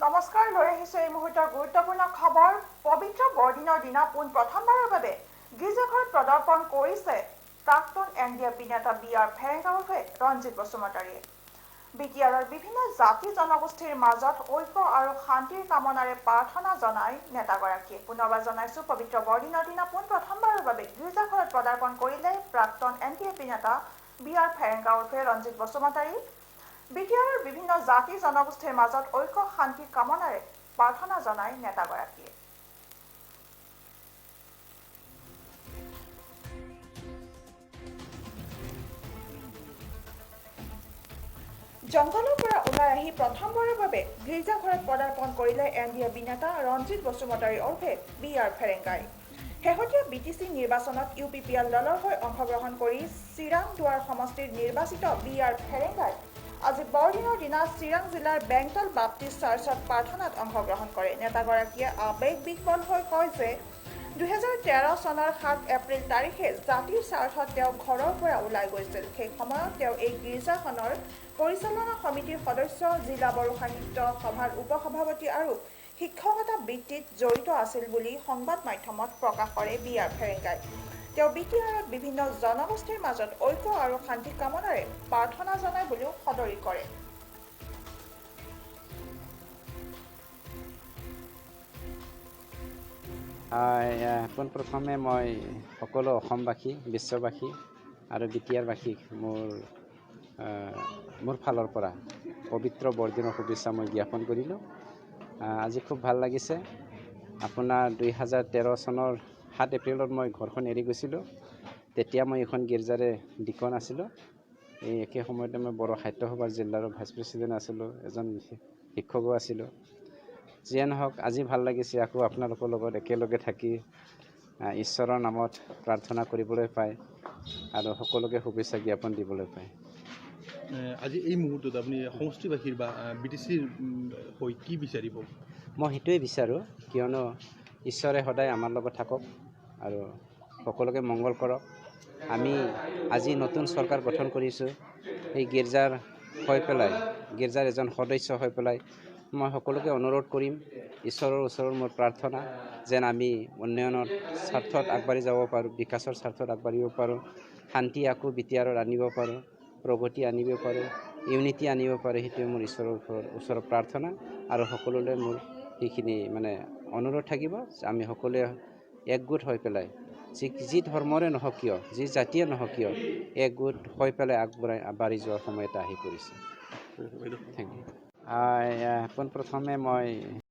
নমস্কাৰ লৈ আহিছে এই মুহূৰ্তৰ গুৰুত্বপূৰ্ণ খবৰ পবিত্ৰ বৰদিনৰ দিনা পোন প্ৰথমবাৰৰ বাবে গীৰ্জাঘৰত পদাৰ্পণ কৰিছে প্ৰাক্তন এনডিএফবি নেতা বি.আৰ. ফেৰেংগাৱে ৰঞ্জিত বসুমতাৰীয়ে। বিটিআৰৰ বিভিন্ন জাতি জনগোষ্ঠীৰ মাজত ঐক্য আৰু শান্তিৰ কামনাৰে প্ৰাৰ্থনা জনাই নেতাগৰাকীয়ে। পুনৰবাৰ জনাইছো পবিত্ৰ বৰদিনৰ দিনা পোন প্ৰথমবাৰৰ বাবে গীৰ্জাঘৰত পদাৰ্পণ কৰিলে প্ৰাক্তন এনডিএফবি নেতা বি.আৰ. ফেৰেংগাৱে ৰঞ্জিত বসুমতাৰী। বিটিআৰৰ বিভিন্ন জাতি জনগোষ্ঠীৰ মাজত ঐক্য শান্তি কামনাৰে প্ৰাৰ্থনা জনাই নেতাগৰাকীয়ে। জংঘলৰ পৰা ওলাই আহি প্ৰথমবাৰৰ বাবে গীৰ্জাঘৰত পদাৰ্পণ কৰিলে এনডিএফবি নেতা ৰঞ্জিত বসুমতাৰী ওৰফে বি.আৰ. ফেৰেংগাই। শেহতীয়া বিটিচি নিৰ্বাচনত ইউপিপিএল দলৰ হৈ অংশগ্ৰহণ কৰি চিৰাং দুৱাৰ সমষ্টিৰ নিৰ্বাচিত বি.আৰ. ফেৰেংগাই আজি বৰদিনৰ দিনা চিৰাং জিলাৰ বেংটল বাপ্টিষ্ট চাৰ্চত প্ৰাৰ্থনাত অংশগ্ৰহণ কৰে। নেতাগৰাকীয়ে আৱেগবিহ্বল হৈ কয় যে 2013 চনৰ 7 এপ্ৰিল তাৰিখে জাতিৰ স্বাৰ্থত তেওঁ ঘৰৰ পৰা ওলাই গৈছিল। সেই সময়ত তেওঁ এই গীৰ্জাখনৰ পৰিচালনা সমিতিৰ সদস্য, জিলা বড়ো সাহিত্য সভাৰ উপসভাপতি আৰু শিক্ষকতা বৃত্তিত জড়িত আছিল বুলি সংবাদ মাধ্যমত প্ৰকাশ কৰে বি.আৰ. ফেৰেংগাই। তেওঁ বিটিআৰত বিভিন্ন জনগোষ্ঠীৰ মাজত ঐক্য আৰু শান্তি কামনাৰে প্ৰাৰ্থনা জনায় বুলিও সদৰি কৰে। পোনপ্ৰথমে মই সকলো অসমবাসী, বিশ্ববাসী আৰু বিটিআৰবাসীক মোৰ ফালৰ পৰা পবিত্ৰ বৰদিনৰ শুভেচ্ছা মই জ্ঞাপন কৰিলোঁ। আজি খুব ভাল লাগিছে। আপোনাৰ 2013 চনৰ 7 এপ্ৰিলত মই ঘৰখন এৰি গৈছিলোঁ। তেতিয়া মই এখন গীৰ্জাৰে ডিকন আছিলোঁ। এই একে সময়তে মই বড়ো সাহিত্য সভাৰ জিলাৰ ভাইচ প্ৰেছিডেণ্ট আছিলোঁ, এজন শিক্ষকো আছিলোঁ। যিয়ে নহওক আজি ভাল লাগিছে আকৌ আপোনালোকৰ লগত একেলগে থাকি ঈশ্বৰৰ নামত প্ৰাৰ্থনা কৰিবলৈ পায় আৰু সকলোকে শুভেচ্ছা জ্ঞাপন দিবলৈ পায়। আজি এই মুহূৰ্তত আপুনি সমষ্টিবাসীৰ বা বিটিচিৰ হৈ কি বিচাৰিব? মই সেইটোৱে বিচাৰোঁ, কিয়নো ঈশ্বৰে সদায় আমাৰ লগত থাকক আৰু সকলোকে মংগল কৰক। আমি আজি নতুন চৰকাৰ গঠন কৰিছোঁ। এই গীৰ্জাৰ এজন সদস্য হৈ পেলাই মই সকলোকে অনুৰোধ কৰিম, ঈশ্বৰৰ ওচৰত মোৰ প্ৰাৰ্থনা যেন আমি উন্নয়নৰ স্বাৰ্থত আগবাঢ়ি যাব পাৰোঁ, বিকাশৰ স্বাৰ্থত আগবাঢ়িব পাৰোঁ, শান্তি আকৌ বিটিআৰত আনিব পাৰোঁ, প্ৰগতি আনিব পাৰোঁ, ইউনিটি আনিব পাৰোঁ। সেইটোৱে মোৰ ঈশ্বৰৰ ওচৰত প্ৰাৰ্থনা আৰু সকলোলৈ মোৰ সেইখিনি অনুৰোধ থাকিব যে আমি সকলোৱে একগোট হৈ পেলাই যি ধৰ্মৰে নহওক কিয়, যি জাতিয়ে নহওক কিয়, একগোট হৈ পেলাই আগবাঢ়ি যোৱাৰ সময় এটা আহি পৰিছে। Thank you. পোনপ্ৰথমে মই